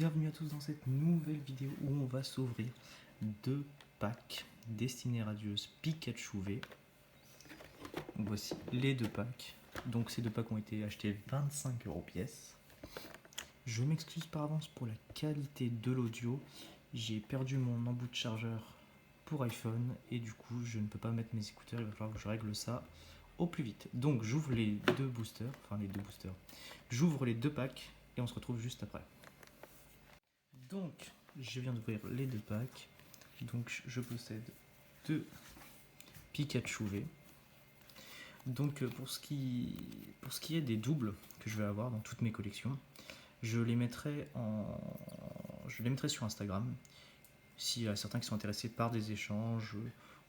bienvenue à tous dans cette nouvelle vidéo où on va s'ouvrir deux packs destinés radieuses Pikachu V. Voici les deux packs. Donc ces deux packs ont été achetés 25 € pièce. Je m'excuse par avance pour la qualité de l'audio. J'ai perdu mon embout de chargeur pour iPhone et du coup je ne peux pas mettre mes écouteurs. Il va falloir que je règle ça au plus vite. Donc j'ouvre les deux boosters, j'ouvre les deux packs et on se retrouve juste après. Donc je viens d'ouvrir les deux packs. Donc je possède deux Pikachu V. Donc pour ce qui est des doubles que je vais avoir dans toutes mes collections, je les mettrai sur Instagram. S'il y a certains qui sont intéressés par des échanges,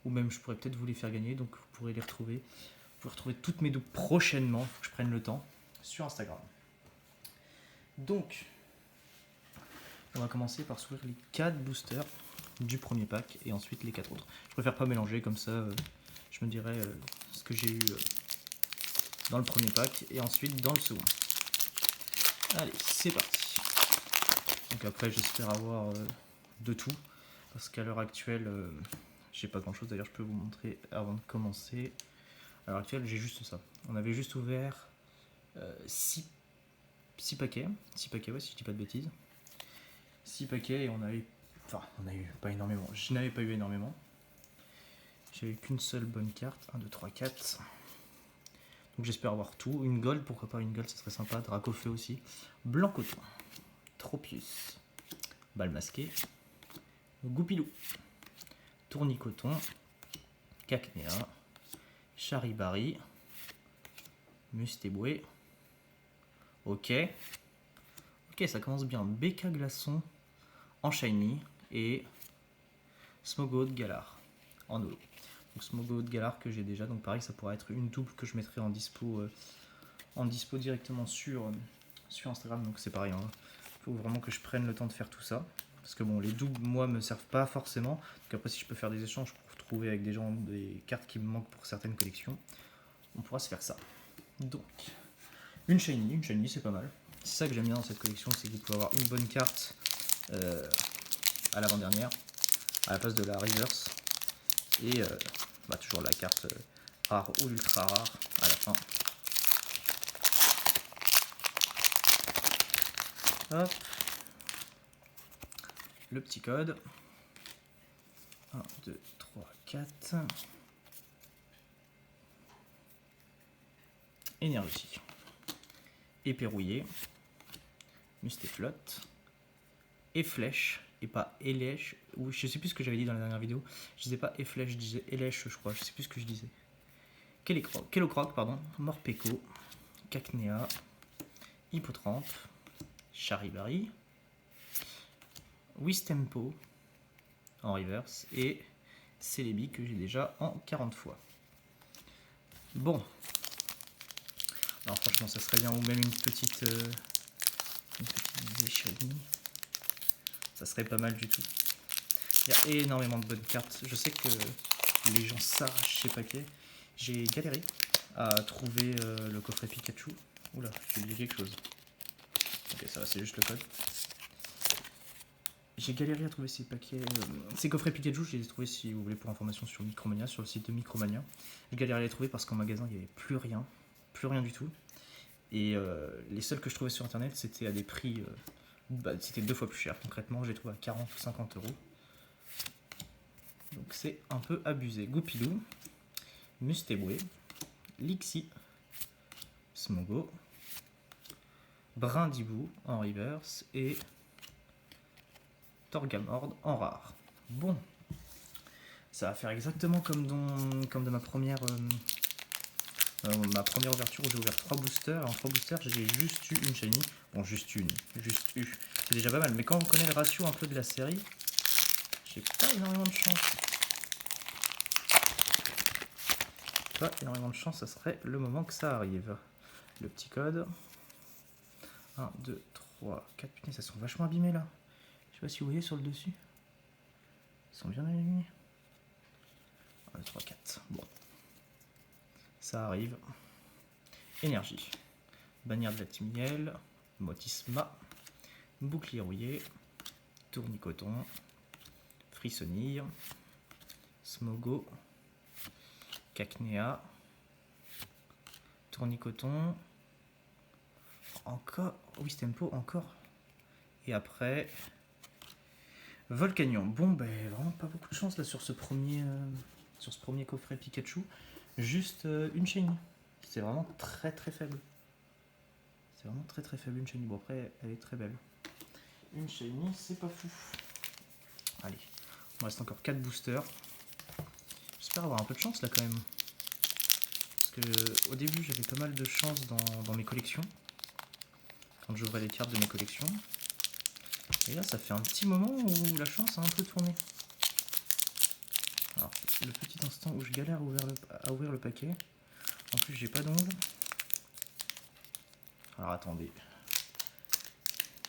ou même je pourrais peut-être vous les faire gagner, donc vous pourrez les retrouver. Vous pouvez retrouver toutes mes doubles prochainement, faut que je prenne le temps, sur Instagram. Donc, on va commencer par s'ouvrir les 4 boosters du premier pack et ensuite les 4 autres. Je préfère pas mélanger, comme ça je me dirai ce que j'ai eu dans le premier pack et ensuite dans le second. Allez, c'est parti. Donc après j'espère avoir de tout, parce qu'à l'heure actuelle j'ai pas grand chose. D'ailleurs je peux vous montrer avant de commencer. À l'heure actuelle j'ai juste ça. On avait juste ouvert 6 paquets, ouais, si je dis pas de bêtises. 6 paquets et on a eu pas énormément. Je n'avais pas eu énormément. J'avais qu'une seule bonne carte. 1, 2, 3, 4. Donc j'espère avoir tout. Une gold, pourquoi pas une gold, ça serait sympa. Dracofeu aussi. Blanc coton. Tropius. Balle masquée. Goupilou. Tournicoton. Cacnea. Charibari. Mustéboué. Ok, ça commence bien. BK Glaçon en shiny et Smogot de Galar en holo. Donc Smogot de Galar que j'ai déjà, donc pareil ça pourrait être une double que je mettrai en dispo directement sur Instagram. Donc c'est pareil, hein. Faut vraiment que je prenne le temps de faire tout ça, parce que bon, les doubles moi me servent pas forcément. Donc après si je peux faire des échanges pour trouver avec des gens des cartes qui me manquent pour certaines collections, on pourra se faire ça. Donc une shiny c'est pas mal. C'est ça que j'aime bien dans cette collection, c'est que vous pouvez avoir une bonne carte à l'avant-dernière, à la place de la reverse, et toujours la carte rare ou ultra rare à la fin. Hop. Le petit code. 1, 2, 3, 4. Énergie. Épérouillé. Mustéflotte. Et flèche. Et pas élèche. Ou je sais plus ce que j'avais dit dans la dernière vidéo. Je disais pas flèche, je disais élèche, je crois. Je sais plus ce que je disais. Kellocroc, pardon. Morpeko. Cacnea. Hippotrampe. Charibari. Wistempo en reverse. Et Celebi que j'ai déjà en 40 fois. Bon. Alors franchement ça serait bien, ou même une petite shiny. Ça serait pas mal du tout. Il y a énormément de bonnes cartes. Je sais que les gens s'arrachent ces paquets. J'ai galéré à trouver le coffret Pikachu. Oula, j'ai oublié quelque chose. Ok, ça va, c'est juste le code. J'ai galéré à trouver ces paquets. Ces coffrets Pikachu, je les ai trouvés, si vous voulez, pour information, sur Micromania, sur le site de Micromania. J'ai galéré à les trouver parce qu'en magasin, il n'y avait plus rien du tout. Et les seuls que je trouvais sur internet, c'était à des prix, c'était 2 fois plus cher. Concrètement, j'ai trouvé à 40 ou 50 €. Donc c'est un peu abusé. Goupilou, Mustéboué, Lixi, Smogot, Brindibou en reverse et Torgamord en rare. Bon, ça va faire exactement comme de ma première ouverture où j'ai ouvert 3 boosters. En 3 boosters, j'ai juste eu une shiny. Bon, juste eu. C'est déjà pas mal. Mais quand on connaît le ratio un peu de la série, j'ai pas énormément de chance. Ça serait le moment que ça arrive. Le petit code. 1, 2, 3, 4. Putain, ça sont vachement abîmés là. Je sais pas si vous voyez sur le dessus. Ils sont bien alignés. 1, 2, 3, 4. Bon. Ça arrive. Énergie. Bannière de la Timiel. Motisma. Bouclier rouillé, Tournicoton, Frissonnier, Smogo, Cacnea, Tournicoton, encore, Wistempo, encore. Et après, Volcanion. Bon, ben vraiment pas beaucoup de chance là sur ce premier coffret Pikachu. Juste une shiny. C'est vraiment très très faible. C'est vraiment très très faible une shiny. Bon, après, elle est très belle. Une shiny, c'est pas fou. Allez, il me reste encore 4 boosters. J'espère avoir un peu de chance là quand même. Parce que au début, j'avais pas mal de chance dans mes collections. Quand j'ouvrais les cartes de mes collections. Et là, ça fait un petit moment où la chance a un peu tourné. Alors, le petit instant où je galère à ouvrir le paquet. En plus, j'ai pas d'ongle. Alors, attendez.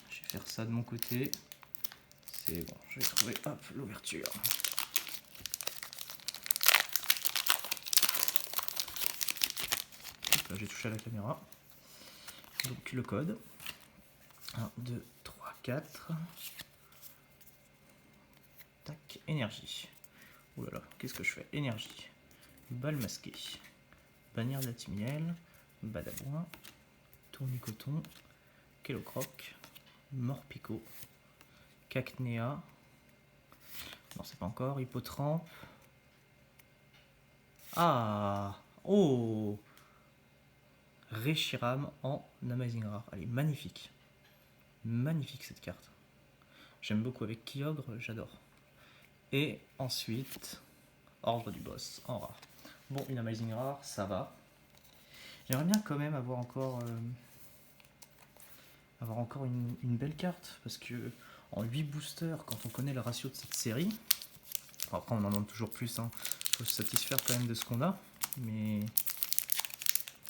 Je vais faire ça de mon côté. C'est bon, je vais trouver, hop, l'ouverture. Là, j'ai touché à la caméra. Donc, le code. 1, 2, 3, 4. Tac, énergie. Ouh là là, qu'est-ce que je fais? Énergie. Balle masquée. Bannière de la Timiel. Badabouin. Tournicoton. Kellocroc. Morpico. Cacnea. Non, c'est pas encore. Hippotrampe. Ah! Oh! Reshiram en Amazing Rare. Elle est magnifique. Magnifique cette carte. J'aime beaucoup avec Kyogre, j'adore. Et ensuite, Ordre du Boss en rare. Bon, une Amazing Rare, ça va. J'aimerais bien quand même avoir encore une belle carte. Parce que en 8 boosters, quand on connaît le ratio de cette série, après on en demande toujours plus, hein. Faut se satisfaire quand même de ce qu'on a. Mais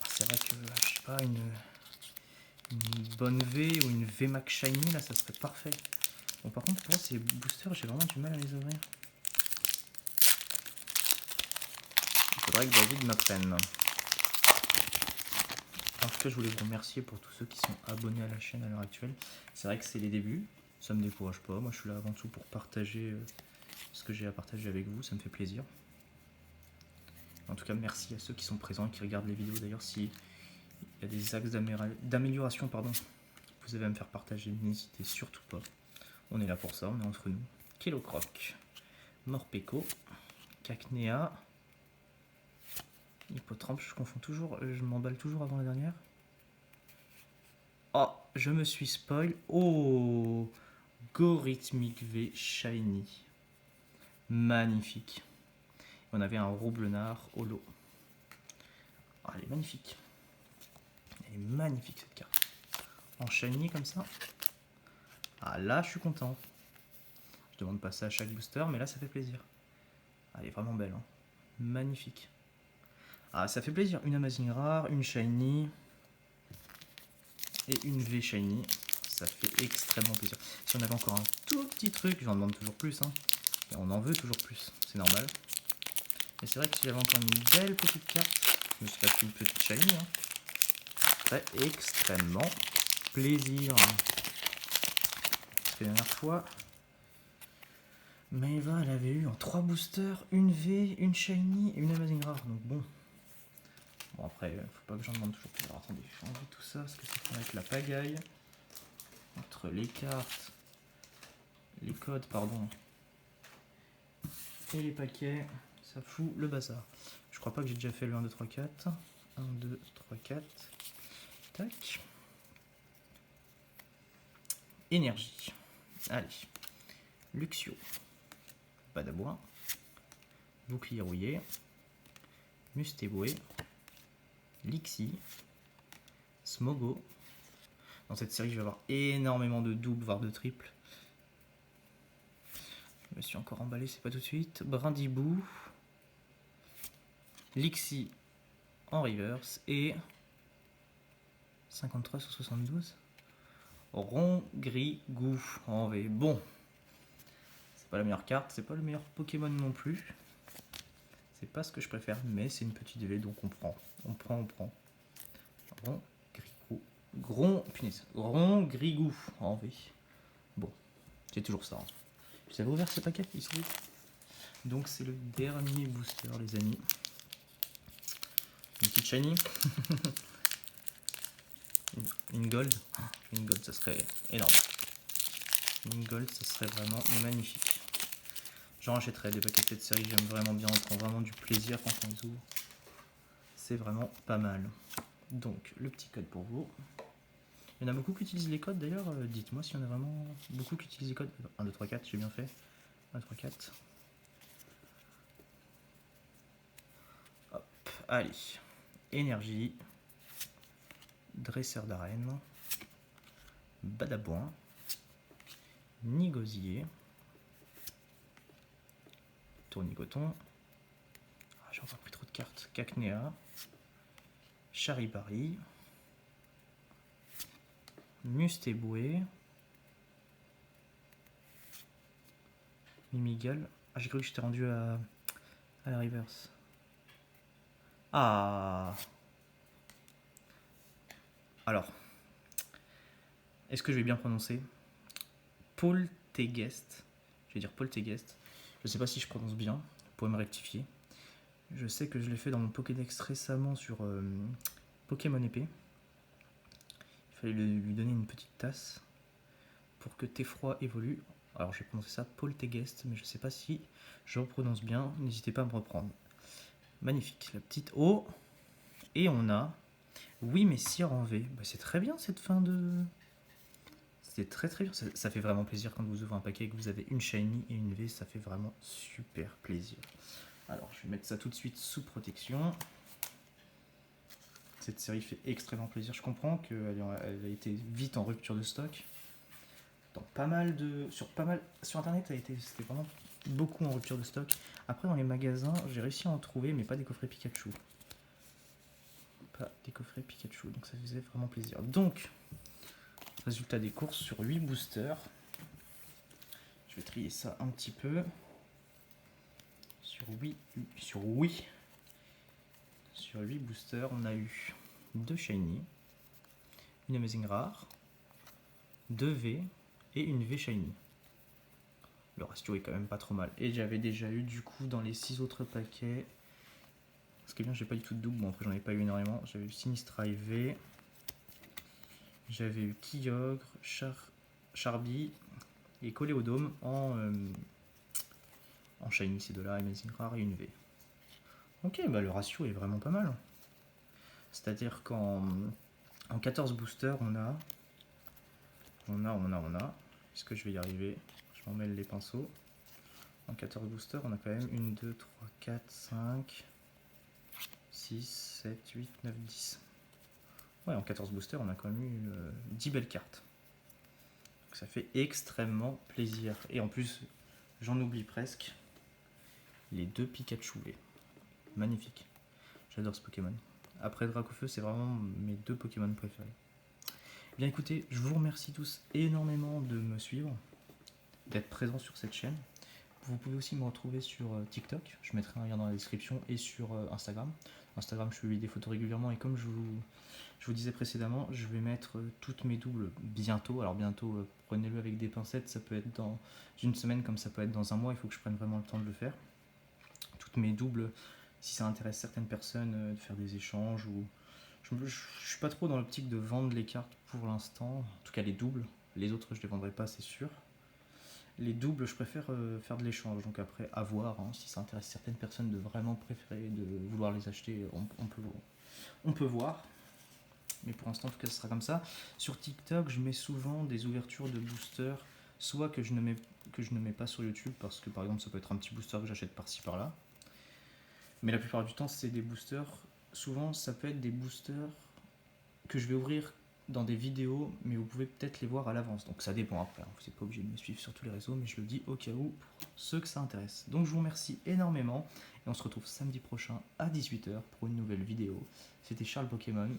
c'est vrai que, je sais pas, une bonne V ou une VMAX Shiny, là, ça serait parfait. Bon, par contre, pour moi, ces boosters, j'ai vraiment du mal à les ouvrir. Il faudrait que David m'apprenne. En tout cas, je voulais vous remercier pour tous ceux qui sont abonnés à la chaîne à l'heure actuelle. C'est vrai que c'est les débuts, ça me décourage pas. Moi, je suis là avant tout pour partager ce que j'ai à partager avec vous, ça me fait plaisir. En tout cas, merci à ceux qui sont présents et qui regardent les vidéos. D'ailleurs, s'il y a des axes d'amélioration, pardon, vous avez à me faire partager, n'hésitez surtout pas. On est là pour ça, on est entre nous. Kellocroc, Morpeko, Cacnea, Hippotrampe, je confonds toujours, je m'emballe toujours avant la dernière. Oh, je me suis spoil. Oh, Gorhythmic V Shiny. Magnifique. On avait un Roublenard holo. Oh, elle est magnifique. Elle est magnifique cette carte. En shiny comme ça. Ah là, je suis content. Je demande pas ça à chaque booster, mais là, ça fait plaisir. Ah, elle est vraiment belle. Hein. Magnifique. Ah, ça fait plaisir. Une Amazing Rare, une shiny et une V shiny. Ça fait extrêmement plaisir. Si on avait encore un tout petit truc, j'en demande toujours plus. Hein. Et on en veut toujours plus. C'est normal. Et c'est vrai que si j'avais encore une belle petite carte, je me suis fait une petite shiny. Hein. Ça fait extrêmement plaisir. Parce que la dernière fois, Maeva, elle avait eu en 3 boosters, une V, une shiny et une Amazing Rare. Donc bon. Bon après, faut pas que j'en demande toujours plus. Alors attendez, je vais enlever tout ça parce que ça fait avec la pagaille. Entre les cartes, les codes, pardon, et les paquets, ça fout le bazar. Je crois pas que j'ai déjà fait le 1, 2, 3, 4. 1, 2, 3, 4. Tac. Énergie. Allez. Luxio. Badabouin. Bouclier rouillé. Mustéboué. Lixie. Smogo. Dans cette série, je vais avoir énormément de doubles, voire de triples. Je me suis encore emballé, c'est pas tout de suite. Brindibou. Lixie en reverse. Et 53 sur 72. Rongrigou en V. Bon. C'est pas la meilleure carte, c'est pas le meilleur Pokémon non plus. C'est pas ce que je préfère, mais c'est une petite V, donc on prend. On prend. Rongrigou. Rongrigou en V. C'est toujours ça. Hein. Vous avez ouvert ce paquet? Ils sont où? Donc c'est le dernier booster, les amis. Une petite shiny. Une gold. Une gold, ça serait énorme. Une gold, ça serait vraiment magnifique. J'en rachèterai des paquets de cette série, j'aime vraiment bien, on prend vraiment du plaisir quand on les ouvre. C'est vraiment pas mal. Donc, le petit code pour vous. Il y en a beaucoup qui utilisent les codes d'ailleurs, dites-moi s'il y en a vraiment beaucoup qui utilisent les codes. 1, 2, 3, 4, j'ai bien fait. 1, 2, 3, 4. Hop, allez. Énergie. Dresseur d'arène. Badabouin. Nigosier. Tournigoton. Ah, j'ai encore pris trop de cartes. Cacnea. Charibari. Mustéboué. Mimigal. Ah, j'ai cru que j'étais rendu à la reverse. Ah. Alors. Est-ce que je vais bien prononcer? Polteguest. Je vais dire Polteguest. Je ne sais pas si je prononce bien. Vous pouvez me rectifier. Je sais que je l'ai fait dans mon Pokédex récemment sur Pokémon épée. Il fallait lui donner une petite tasse pour que Teffroi évolue. Alors j'ai prononcé ça Polteguest, mais je ne sais pas si je prononce bien. N'hésitez pas à me reprendre. Magnifique, la petite O. Et on a oui Messire en V. Bah, c'est très bien cette fin de... C'est très bien. Ça fait vraiment plaisir quand vous ouvrez un paquet et que vous avez une shiny et une V. Ça fait vraiment super plaisir. Alors je vais mettre ça tout de suite sous protection. Cette série fait extrêmement plaisir. Je comprends qu'elle a été vite en rupture de stock. Sur internet, c'était vraiment beaucoup en rupture de stock. Après, dans les magasins, j'ai réussi à en trouver, mais pas des coffrets Pikachu. Pas des coffrets Pikachu, donc ça faisait vraiment plaisir. Donc, résultat des courses sur 8 boosters. Je vais trier ça un petit peu. Sur 8 boosters, on a eu 2 Shiny, une Amazing Rare, 2 V et une V Shiny. Le ratio est quand même pas trop mal. Et j'avais déjà eu du coup dans les 6 autres paquets. Ce qui est bien, j'ai pas eu tout de double. Bon, après, j'en ai pas eu énormément. J'avais eu Sinistra V. J'avais eu Kyogre, Charby et Coléodome en Shiny, ces deux-là, Amazing Rare et une V. Ok, bah le ratio est vraiment pas mal. C'est-à-dire qu'en 14 boosters, on a. Est-ce que je vais y arriver? Je m'en mêle les pinceaux. En 14 boosters, on a quand même 1, 2, 3, 4, 5, 6, 7, 8, 9, 10. Ouais, en 14 boosters, on a quand même eu 10 belles cartes. Donc ça fait extrêmement plaisir. Et en plus, j'en oublie presque, les 2 Pikachu V. Magnifique. J'adore ce Pokémon. Après Dracofeu, c'est vraiment mes 2 Pokémon préférés. Bien écoutez, je vous remercie tous énormément de me suivre, d'être présent sur cette chaîne. Vous pouvez aussi me retrouver sur TikTok, je mettrai un lien dans la description, et sur Instagram. Instagram, je publie des photos régulièrement, et comme je vous disais précédemment, je vais mettre toutes mes doubles bientôt. Alors bientôt, prenez-le avec des pincettes, ça peut être dans une semaine comme ça peut être dans un mois, il faut que je prenne vraiment le temps de le faire. Toutes mes doubles, si ça intéresse certaines personnes, de faire des échanges ou... Je suis pas trop dans l'optique de vendre les cartes pour l'instant, en tout cas les doubles. Les autres, je les vendrai pas, c'est sûr. Les doubles, je préfère faire de l'échange, donc après, à voir. Hein, si ça intéresse certaines personnes de vraiment préférer, de vouloir les acheter, on peut voir. Mais pour l'instant, en tout cas, ce sera comme ça. Sur TikTok, je mets souvent des ouvertures de boosters, soit que je ne mets pas sur YouTube, parce que par exemple, ça peut être un petit booster que j'achète par-ci par-là. Mais la plupart du temps, c'est des boosters. Souvent, ça peut être des boosters que je vais ouvrir dans des vidéos, mais vous pouvez peut-être les voir à l'avance. Donc ça dépend après. Vous n'êtes pas obligé de me suivre sur tous les réseaux, mais je le dis au cas où pour ceux que ça intéresse. Donc je vous remercie énormément et on se retrouve samedi prochain à 18 h pour une nouvelle vidéo. C'était Charles Pokémon.